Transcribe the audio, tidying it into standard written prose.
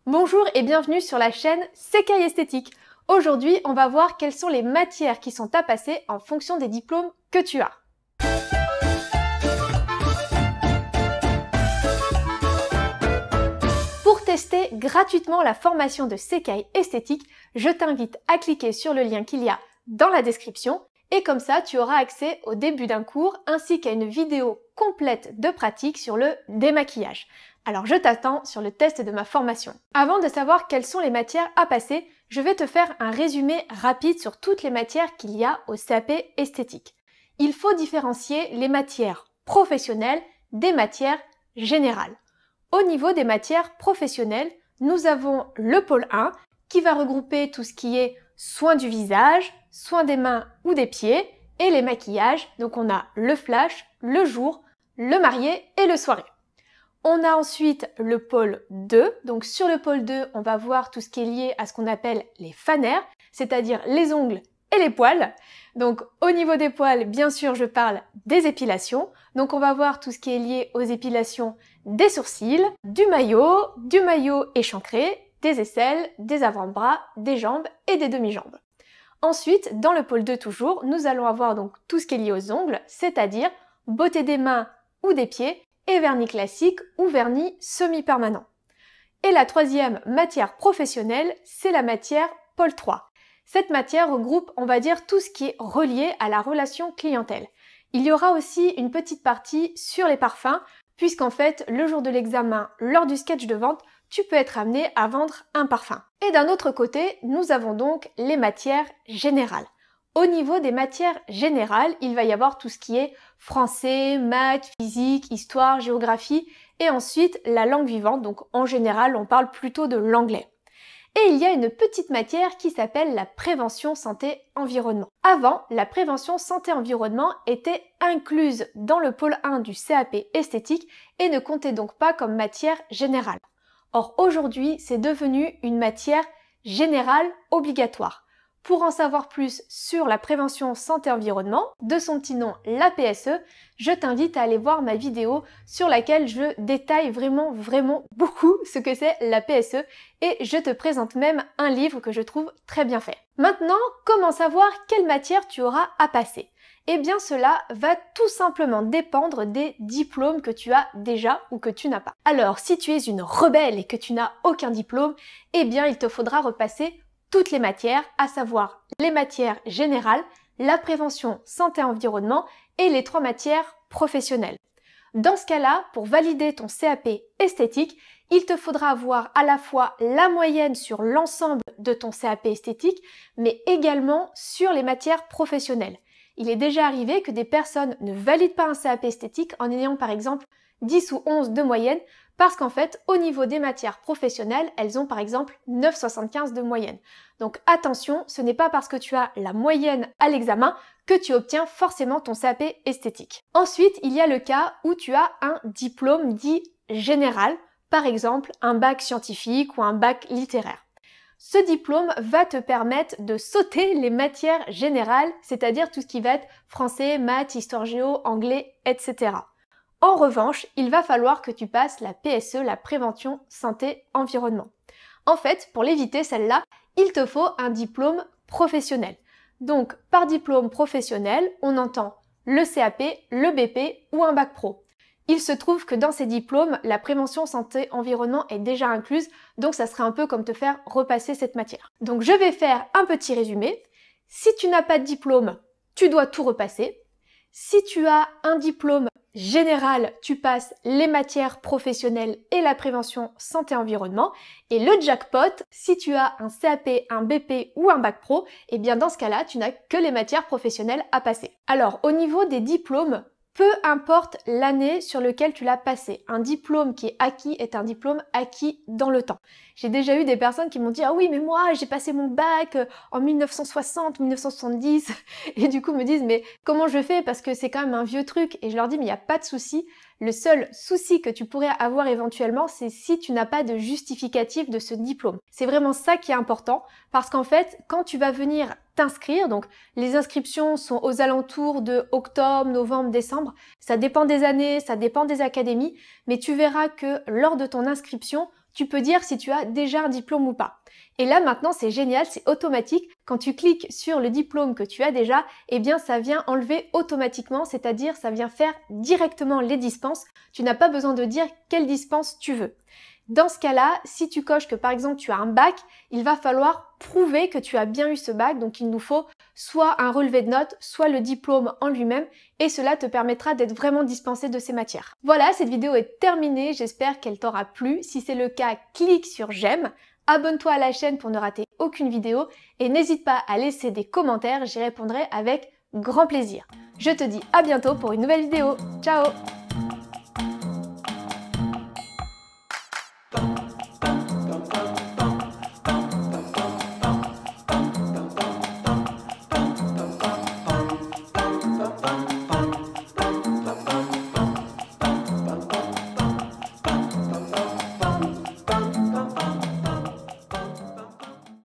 Bonjour et bienvenue sur la chaîne Sekai Esthétique. Aujourd'hui, on va voir quelles sont les matières qui sont à passer en fonction des diplômes que tu as. Pour tester gratuitement la formation de Sekai Esthétique, je t'invite à cliquer sur le lien qu'il y a dans la description et comme ça, tu auras accès au début d'un cours ainsi qu'à une vidéo complète de pratique sur le démaquillage. Alors je t'attends sur le test de ma formation. Avant de savoir quelles sont les matières à passer, je vais te faire un résumé rapide sur toutes les matières qu'il y a au CAP esthétique. Il faut différencier les matières professionnelles des matières générales. Au niveau des matières professionnelles, nous avons le pôle 1 qui va regrouper tout ce qui est soins du visage, soins des mains ou des pieds et les maquillages. Donc on a le flash, le jour, le marié et le soirée. On a ensuite le pôle 2, donc sur le pôle 2, on va voir tout ce qui est lié à ce qu'on appelle les fanères, c'est-à-dire les ongles et les poils. Donc au niveau des poils, bien sûr, je parle des épilations. Donc on va voir tout ce qui est lié aux épilations des sourcils, du maillot échancré, des aisselles, des avant-bras, des jambes et des demi-jambes. Ensuite, dans le pôle 2 toujours, nous allons avoir donc tout ce qui est lié aux ongles, c'est-à-dire beauté des mains ou des pieds, et vernis classique ou vernis semi-permanent. Et la troisième matière professionnelle, c'est la matière pôle 3. Cette matière regroupe, on va dire, tout ce qui est relié à la relation clientèle. Il y aura aussi une petite partie sur les parfums, puisqu'en fait, le jour de l'examen, lors du sketch de vente, tu peux être amené à vendre un parfum. Et d'un autre côté, nous avons donc les matières générales. Au niveau des matières générales, il va y avoir tout ce qui est français, maths, physique, histoire, géographie et ensuite la langue vivante. Donc en général, on parle plutôt de l'anglais. Et il y a une petite matière qui s'appelle la prévention santé-environnement. Avant, la prévention santé-environnement était incluse dans le pôle 1 du CAP esthétique et ne comptait donc pas comme matière générale. Or aujourd'hui, c'est devenu une matière générale obligatoire. Pour en savoir plus sur la prévention santé-environnement, de son petit nom la PSE, je t'invite à aller voir ma vidéo sur laquelle je détaille vraiment beaucoup ce que c'est la PSE et je te présente même un livre que je trouve très bien fait. Maintenant, comment savoir quelle matière tu auras à passer? Eh bien cela va tout simplement dépendre des diplômes que tu as déjà ou que tu n'as pas. Alors si tu es une rebelle et que tu n'as aucun diplôme, eh bien il te faudra repasser toutes les matières, à savoir les matières générales, la prévention santé-environnement et les 3 matières professionnelles. Dans ce cas-là, pour valider ton CAP esthétique, il te faudra avoir à la fois la moyenne sur l'ensemble de ton CAP esthétique, mais également sur les matières professionnelles. Il est déjà arrivé que des personnes ne valident pas un CAP esthétique en ayant par exemple 10 ou 11 de moyenne, parce qu'en fait, au niveau des matières professionnelles, elles ont par exemple 9,75 de moyenne. Donc attention, ce n'est pas parce que tu as la moyenne à l'examen que tu obtiens forcément ton CAP esthétique. Ensuite, il y a le cas où tu as un diplôme dit général, par exemple un bac scientifique ou un bac littéraire. Ce diplôme va te permettre de sauter les matières générales, c'est-à-dire tout ce qui va être français, maths, histoire géo, anglais, etc. En revanche, il va falloir que tu passes la PSE, la prévention santé-environnement. En fait, pour l'éviter celle-là, il te faut un diplôme professionnel. Donc, par diplôme professionnel, on entend le CAP, le BP ou un bac pro. Il se trouve que dans ces diplômes, la prévention santé-environnement est déjà incluse, donc ça serait un peu comme te faire repasser cette matière. Donc je vais faire un petit résumé. Si tu n'as pas de diplôme, tu dois tout repasser. Si tu as un diplôme général, tu passes les matières professionnelles et la prévention santé-environnement. Et le jackpot, si tu as un CAP, un BP ou un bac pro, eh bien dans ce cas-là, tu n'as que les matières professionnelles à passer. Alors, au niveau des diplômes, peu importe l'année sur laquelle tu l'as passé. Un diplôme qui est un diplôme acquis dans le temps. J'ai déjà eu des personnes qui m'ont dit « Ah oui, mais moi, j'ai passé mon bac en 1960, 1970 » et du coup me disent « Mais comment je fais? Parce que c'est quand même un vieux truc. » Et je leur dis « Mais il n'y a pas de souci. Le seul souci que tu pourrais avoir éventuellement, c'est si tu n'as pas de justificatif de ce diplôme. » C'est vraiment ça qui est important parce qu'en fait, quand tu vas venir t'inscrire, donc les inscriptions sont aux alentours de octobre, novembre, décembre, ça dépend des années, ça dépend des académies, mais tu verras que lors de ton inscription, tu peux dire si tu as déjà un diplôme ou pas. Et là maintenant c'est génial, c'est automatique. Quand tu cliques sur le diplôme que tu as déjà, eh bien ça vient enlever automatiquement, c'est-à-dire ça vient faire directement les dispenses. Tu n'as pas besoin de dire quelle dispense tu veux. Dans ce cas-là, si tu coches que par exemple tu as un bac, il va falloir prouver que tu as bien eu ce bac. Donc il nous faut soit un relevé de notes, soit le diplôme en lui-même et cela te permettra d'être vraiment dispensé de ces matières. Voilà, cette vidéo est terminée, j'espère qu'elle t'aura plu. Si c'est le cas, clique sur j'aime, abonne-toi à la chaîne pour ne rater aucune vidéo et n'hésite pas à laisser des commentaires, j'y répondrai avec grand plaisir. Je te dis à bientôt pour une nouvelle vidéo. Ciao!